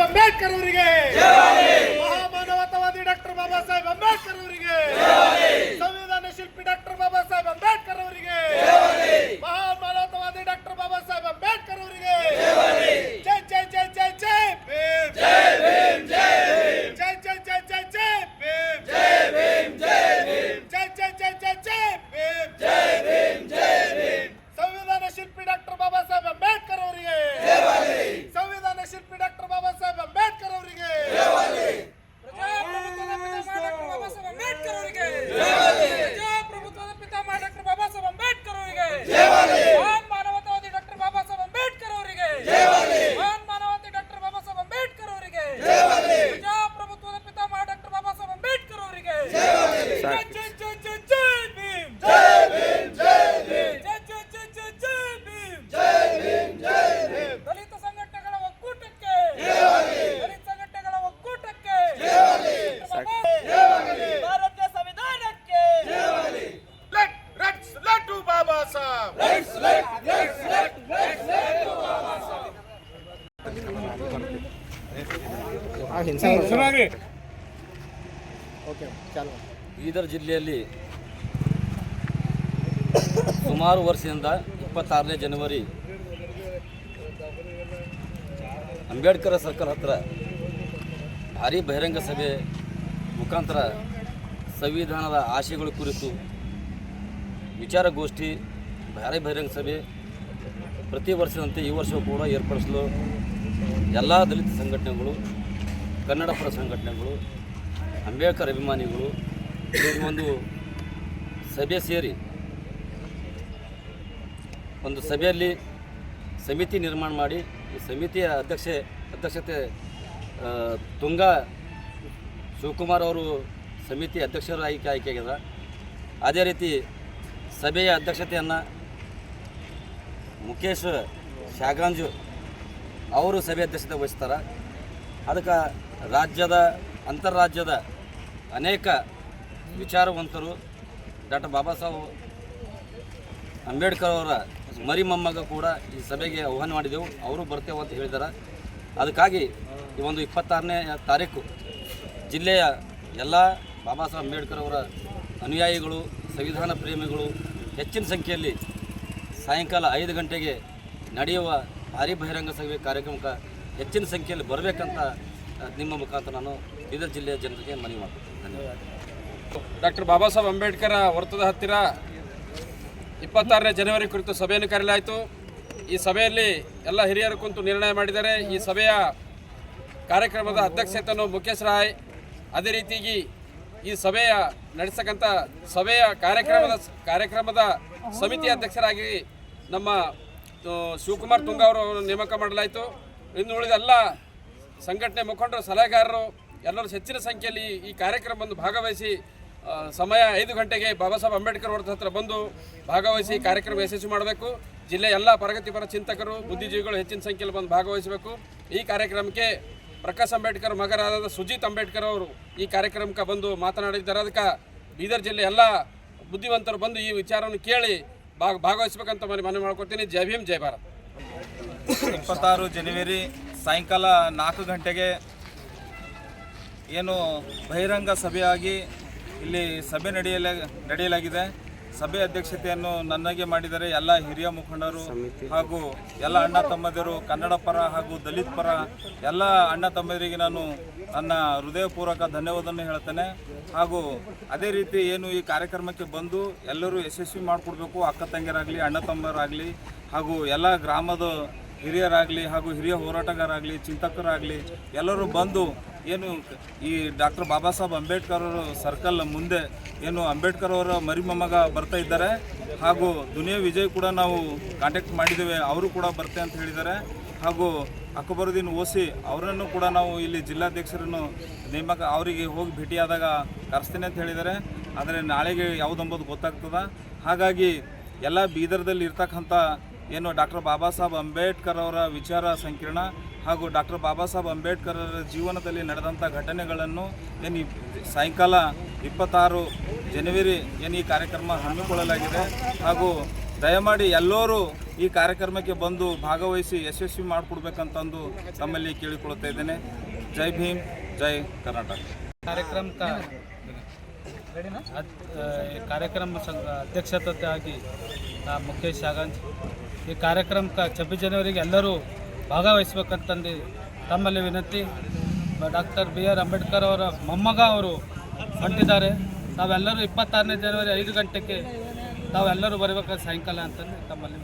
ಅಂಬೇಡ್ಕರ್ ಅವರಿಗೆ ಮಹಾಮಾನವತಾವಾದಿ ಡಾಕ್ಟರ್ ಬಾಬಾ ಸಾಹೇಬ್ ಅಂಬೇಡ್ಕರ್ ಅವರಿಗೆ ಸಂವಿಧಾನ ಶಿಲ್ಪಿ ಡಾಕ್ಟರ್ ಬಾಬಾ ಸಾಹೇಬ್ ಅಂಬೇಡ್ಕರ್ ಅವರಿಗೆ ಮಹಾಮಾನವತಾವಾದಿ ಡಾಕ್ಟರ್ ಬಾಬಾ ಸಾಹೇಬ್ ಅಂಬೇಡ್ಕರ್ ಅವರಿಗೆ ಜೈ ಜೈ ಜೈ ಜೈ ಜೈ ಭೀಮ್ ಜೈ ಭೀಮ್ ಜೈ ಭೀಮ್ ಜೈ ಜೈ ಜೈ ಜೈ ಜೈ ಭೀಮ್ ಜೈ ಭೀಮ್ ಜೈ ಭೀಮ್ ಜೈ ಜೈ ಜೈ ಜೈ ಜೈ ಭೀಮ್ ಜೈ ಭೀಮ್ ಜೈ ಭೀಮ್ ಸಂವಿಧಾನ ಶಿಲ್ಪಿ ಡಾಕ್ಟರ್ ಬಾಬಾ ಸಾಹೇಬ್ ಅಂಬೇಡ್ಕರ್ ಅವರಿಗೆ ಸಂವಿಧಾನ ಶಿಲ್ಪಿ ಡಾಕ್ಟರ್ ಬಾಬಾ ಸಾಹೇಬ್ ಅಂಬೇಡ್ಕರ್ ಅವರಿಗೆ ಪ್ರಜಾಪ್ರಭುತ್ವದ ಪಿತಾಮಹ ಡಾಕ್ಟರ್ ಬಾಬಾ ಸಾಹೇಬ್ ಅಂಬೇಡ್ಕರ್ ಅವರಿಗೆ ಮಹಾನ್ ಮಾನವತಾವಾದಿ ಡಾಕ್ಟರ್ ಬಾಬಾ ಸಾಹೇಬ್ ಅಂಬೇಡ್ಕರ್ ಅವರಿಗೆ ಮಹಾನ್ ಮಾನವತಾವಾದಿ ಡಾಕ್ಟರ್ ಬಾಬಾ ಸಾಹೇಬ್ ಅಂಬೇಡ್ಕರ್ ಅವರಿಗೆ ಪ್ರಜಾಪ್ರಭುತ್ವದ ಪಿತಾಮಹ ಡಾಕ್ಟರ್ ಬಾಬಾ ಸಾಹೇಬ್ ಅಂಬೇಡ್ಕರ್ ಅವರಿಗೆ ಜೈ ಜೈ ಜೈ ಜೈ ಜೈ ಭೀಮ್ ಜೈ ಭೀಮ್ ಜೈ ಭೀಮ್ ಜೈ ಜೈ ಜೈ ಜೈ ಜೈ ಭೀಮ್ ಜೈ ಭೀಮ್ ಜೈ ಭೀಮ್ ದಲಿತ ಸಂಘಟನೆಗಳ ಒಕ್ಕೂಟಕ್ಕೆ ದಲಿತ ಸಂಘಟನೆಗಳ ಒಕ್ಕೂಟಕ್ಕೆ ಭಾರತೀಯ ಸಂವಿಧಾನಕ್ಕೆ ಲೆಟ್ಸ್ ಲೆಟ್ ಟು ಬಾಬಾ ಸಾಹೇಬ್ ಲೆಟ್ಸ್ ಲೆಟ್ ಟು ಬಾಬಾ ಸಾಹೇಬ್ ಬೀದರ್ ಜಿಲ್ಲೆಯಲ್ಲಿ ಸುಮಾರು ವರ್ಷದಿಂದ 26ನೇ ಜನವರಿ ಅಂಬೇಡ್ಕರ್ ಸರ್ಕಲ್ ಹತ್ತಿರ ಭಾರೀ ಬಹಿರಂಗ ಸಭೆ ಮುಖಾಂತರ ಸಂವಿಧಾನದ ಆಶಯಗಳ ಕುರಿತು ವಿಚಾರಗೋಷ್ಠಿ ಭಾರೀ ಬಹಿರಂಗ ಸಭೆ ಪ್ರತಿ ವರ್ಷದಂತೆ ಈ ವರ್ಷವೂ ಕೂಡ ಏರ್ಪಡಿಸಲು ಎಲ್ಲ ದಲಿತ ಸಂಘಟನೆಗಳು, ಕನ್ನಡ ಪರ ಸಂಘಟನೆಗಳು, ಅಂಬೇಡ್ಕರ್ ಅಭಿಮಾನಿಗಳು ಈ ಒಂದು ಸಭೆ ಸೇರಿ ಒಂದು ಸಭೆಯಲ್ಲಿ ಸಮಿತಿ ನಿರ್ಮಾಣ ಮಾಡಿ ಈ ಸಮಿತಿಯ ಅಧ್ಯಕ್ಷತೆ ತುಂಗಾ ಶಿವಕುಮಾರ್ ಅವರು ಸಮಿತಿ ಅಧ್ಯಕ್ಷರಾಗಿ ಆಯ್ಕೆಯಾಗ್ಯದ. ಅದೇ ರೀತಿ ಸಭೆಯ ಅಧ್ಯಕ್ಷತೆಯನ್ನು ಮುಖೇಶ್ ಶಾಗಾಂಜು ಅವರು ಸಭೆ ಅಧ್ಯಕ್ಷತೆ ವಹಿಸ್ತಾರೆ. ಅದಕ್ಕೆ ರಾಜ್ಯದ ಅಂತಾರಾಜ್ಯದ ಅನೇಕ ವಿಚಾರವಂತರು ಡಾಕ್ಟರ್ ಬಾಬಾ ಸಾಹೇಬ್ ಅಂಬೇಡ್ಕರ್ ಅವರ ಮರಿ ಮೊಮ್ಮಗ ಕೂಡ ಈ ಸಭೆಗೆ ಆಹ್ವಾನ ಮಾಡಿದೆವು. ಅವರು ಬರ್ತೇವೆ ಅಂತ ಹೇಳಿದ್ದಾರೆ. ಅದಕ್ಕಾಗಿ ಈ ಒಂದು 26ನೇ ತಾರೀಕು ಜಿಲ್ಲೆಯ ಎಲ್ಲ ಬಾಬಾ ಸಾಹೇಬ್ ಅಂಬೇಡ್ಕರ್ ಅವರ ಅನುಯಾಯಿಗಳು, ಸಂವಿಧಾನ ಪ್ರೇಮಿಗಳು ಹೆಚ್ಚಿನ ಸಂಖ್ಯೆಯಲ್ಲಿ ಸಾಯಂಕಾಲ 5 ಗಂಟೆಗೆ ನಡೆಯುವ ಭಾರೀ ಬಹಿರಂಗ ಸಭೆ ಕಾರ್ಯಕ್ರಮಕ್ಕೆ ಹೆಚ್ಚಿನ ಸಂಖ್ಯೆಯಲ್ಲಿ ಬರಬೇಕಂತ ನಿಮ್ಮ ಮುಖಾಂತರ ನಾನು ಬೀದರ್ ಜಿಲ್ಲೆಯ ಜನರಿಗೆ ಮನವಿ ಮಾಡ್ತೀನಿ. ಧನ್ಯವಾದ. ಡಾಕ್ಟರ್ ಬಾಬಾ ಸಾಹೇಬ್ ಅಂಬೇಡ್ಕರ್ ವೃತ್ತದ ಹತ್ತಿರ 26ನೇ ಜನವರಿ ಕುರಿತು ಸಭೆಯನ್ನು ಕರೆಯಲಾಯಿತು. ಈ ಸಭೆಯಲ್ಲಿ ಎಲ್ಲ ಹಿರಿಯರು ಕುಂತು ನಿರ್ಣಯ ಮಾಡಿದ್ದಾರೆ. ಈ ಸಭೆಯ ಕಾರ್ಯಕ್ರಮದ ಅಧ್ಯಕ್ಷತೆಯನ್ನು ಮುಖೇಶ್ ರಾಯ್, ಅದೇ ರೀತಿಯಾಗಿ ಈ ಸಭೆಯ ನಡೆಸತಕ್ಕಂಥ ಸಭೆಯ ಕಾರ್ಯಕ್ರಮದ ಸಮಿತಿ ಅಧ್ಯಕ್ಷರಾಗಿ ನಮ್ಮ ಶಿವಕುಮಾರ್ ತುಂಗಾ ಅವರು ನೇಮಕ ಮಾಡಲಾಯಿತು. ಇನ್ನು ಉಳಿದ ಎಲ್ಲ ಸಂಘಟನೆ ಮುಖಂಡರು, ಸಲಹೆಗಾರರು ಎಲ್ಲರೂ ಹೆಚ್ಚಿನ ಸಂಖ್ಯೆಯಲ್ಲಿ ಈ ಕಾರ್ಯಕ್ರಮವನ್ನು ಭಾಗವಹಿಸಿ ಸಮಯ 5 ಗಂಟೆಗೆ ಬಾಬಾ ಸಾಹೇಬ್ ಅಂಬೇಡ್ಕರ್ ವೃತ್ತದ ಹತ್ರ ಬಂದು ಭಾಗವಹಿಸಿ ಕಾರ್ಯಕ್ರಮ ಯಶಸ್ವಿ ಮಾಡಬೇಕು. ಜಿಲ್ಲೆಯ ಎಲ್ಲ ಪ್ರಗತಿಪರ ಚಿಂತಕರು, ಬುದ್ಧಿಜೀವಿಗಳು ಹೆಚ್ಚಿನ ಸಂಖ್ಯೆಯಲ್ಲಿ ಬಂದು ಭಾಗವಹಿಸಬೇಕು. ಈ ಕಾರ್ಯಕ್ರಮಕ್ಕೆ ಪ್ರಕಾಶ್ ಅಂಬೇಡ್ಕರ್ ಮಗರಾದ ಸುಜಿತ್ ಅಂಬೇಡ್ಕರ್ ಅವರು ಈ ಕಾರ್ಯಕ್ರಮಕ್ಕೆ ಬಂದು ಮಾತನಾಡಿದ್ದಾರೆ. ಅದಕ್ಕೆ ಬೀದರ್ ಜಿಲ್ಲೆ ಎಲ್ಲ ಬುದ್ಧಿವಂತರು ಬಂದು ಈ ವಿಚಾರವನ್ನು ಕೇಳಿ ಭಾಗವಹಿಸಬೇಕಂತ ಮನವಿ ಮಾಡ್ಕೊತೀನಿ. ಜೈ ಭೀಮ್, ಜೈ ಭಾರತ್. 26 ಜನವರಿ ಸಾಯಂಕಾಲ 4 ಗಂಟೆಗೆ ಏನು ಬಹಿರಂಗ ಸಭೆಯಾಗಿ ಇಲ್ಲಿ ಸಭೆ ನಡೆಯಲಾಗಿದೆ. ಸಭೆ ಅಧ್ಯಕ್ಷತೆಯನ್ನು ನನಗೆ ಮಾಡಿದರೆ ಎಲ್ಲ ಹಿರಿಯ ಮುಖಂಡರು ಹಾಗೂ ಎಲ್ಲ ಅಣ್ಣ ತಮ್ಮದಿರು, ಕನ್ನಡ ಪರ ಹಾಗೂ ದಲಿತ ಪರ ಎಲ್ಲ ಅಣ್ಣ ತಮ್ಮದರಿಗೆ ನಾನು ನನ್ನ ಹೃದಯಪೂರ್ವಕ ಧನ್ಯವಾದವನ್ನು ಹೇಳ್ತೇನೆ. ಹಾಗೂ ಅದೇ ರೀತಿ ಏನು ಈ ಕಾರ್ಯಕ್ರಮಕ್ಕೆ ಬಂದು ಎಲ್ಲರೂ ಯಶಸ್ವಿ ಮಾಡಿಕೊಡ್ಬೇಕು. ಅಕ್ಕ ತಂಗಿಯರಾಗಲಿ, ಅಣ್ಣ ತಮ್ಮರಾಗಲಿ ಹಾಗೂ ಎಲ್ಲ ಗ್ರಾಮದ ಹಿರಿಯರಾಗಲಿ ಹಾಗೂ ಹಿರಿಯ ಹೋರಾಟಗಾರರಾಗಲಿ, ಚಿಂತಕರಾಗಲಿ ಎಲ್ಲರೂ ಬಂದು ಏನು ಈ ಡಾಕ್ಟರ್ ಬಾಬಾ ಸಾಹೇಬ್ ಅಂಬೇಡ್ಕರ್ ಅವರು ಸರ್ಕಲ್ ಮುಂದೆ ಏನು ಅಂಬೇಡ್ಕರ್ ಅವರ ಮರಿ ಮೊಮ್ಮಗ ಬರ್ತಾ ಇದ್ದಾರೆ. ಹಾಗೂ ದುನಿಯಾ ವಿಜಯ್ ಕೂಡ ನಾವು ಕಾಂಟ್ಯಾಕ್ಟ್ ಮಾಡಿದ್ದೇವೆ, ಅವರು ಕೂಡ ಬರ್ತೆ ಅಂತ ಹೇಳಿದ್ದಾರೆ. ಹಾಗೂ ಅಕ್ಬರುದ್ದೀನ್ ಓಸಿ ಅವರನ್ನು ಕೂಡ ನಾವು ಇಲ್ಲಿ ಜಿಲ್ಲಾಧ್ಯಕ್ಷರನ್ನು ನೇಮಕ ಅವರಿಗೆ ಹೋಗಿ ಭೇಟಿಯಾದಾಗ ಕರೆಸ್ತೇನೆ ಅಂತ ಹೇಳಿದ್ದಾರೆ. ಆದರೆ ನಾಳೆಗೆ ಯಾವುದೆಂಬುದು ಗೊತ್ತಾಗ್ತದೆ. ಹಾಗಾಗಿ ಎಲ್ಲ ಬೀದರ್ದಲ್ಲಿ ಇರ್ತಕ್ಕಂಥ ಏನು ಡಾಕ್ಟರ್ ಬಾಬಾ ಸಾಹೇಬ್ ಅಂಬೇಡ್ಕರ್ ಅವರ ವಿಚಾರ ಸಂಕಿರಣ ಹಾಗೂ ಡಾಕ್ಟರ್ ಬಾಬಾ ಸಾಹೇಬ್ ಅಂಬೇಡ್ಕರ್ ಅವರ ಜೀವನದಲ್ಲಿ ನಡೆದಂಥ ಘಟನೆಗಳನ್ನು ಏನು ಸಾಯಂಕಾಲ 26 ಜನವರಿ ಏನು ಈ ಕಾರ್ಯಕ್ರಮ ಹಮ್ಮಿಕೊಳ್ಳಲಾಗಿದೆ. ಹಾಗೂ ದಯಮಾಡಿ ಎಲ್ಲರೂ ಈ ಕಾರ್ಯಕ್ರಮಕ್ಕೆ ಬಂದು ಭಾಗವಹಿಸಿ ಯಶಸ್ವಿ ಮಾಡಿಕೊಡ್ಬೇಕಂತಂದು ತಮ್ಮಲ್ಲಿ ಕೇಳಿಕೊಳ್ಳುತ್ತಾ ಇದ್ದೇನೆ. ಜೈ ಭೀಮ್, ಜೈ ಕರ್ನಾಟಕ. कार्यक्रम ಅಧ್ಯಕ್ಷತೆಯಾಗಿ ಮುಖೇಶ್ ಶಾಗಂಜ್ ಈ ಕಾರ್ಯಕ್ರಮಕ್ಕೆ 26 ಜನವರಿಗೆ ಎಲ್ಲರೂ ಭಾಗವಹಿಸಬೇಕಂತಂದು ತಮ್ಮಲ್ಲಿ ವಿನಂತಿ. ಡಾಕ್ಟರ್ BR ಅಂಬೇಡ್ಕರ್ ಅವರ ಮೊಮ್ಮಗ ಅವರು ಹೊಂಟಿದ್ದಾರೆ. ತಾವೆಲ್ಲರೂ 26ನೇ ಜನವರಿ 5 ಗಂಟೆಗೆ ತಾವೆಲ್ಲರೂ ಬರಬೇಕು ಸಾಯಂಕಾಲ ಅಂತಂದು ತಮ್ಮಲ್ಲಿ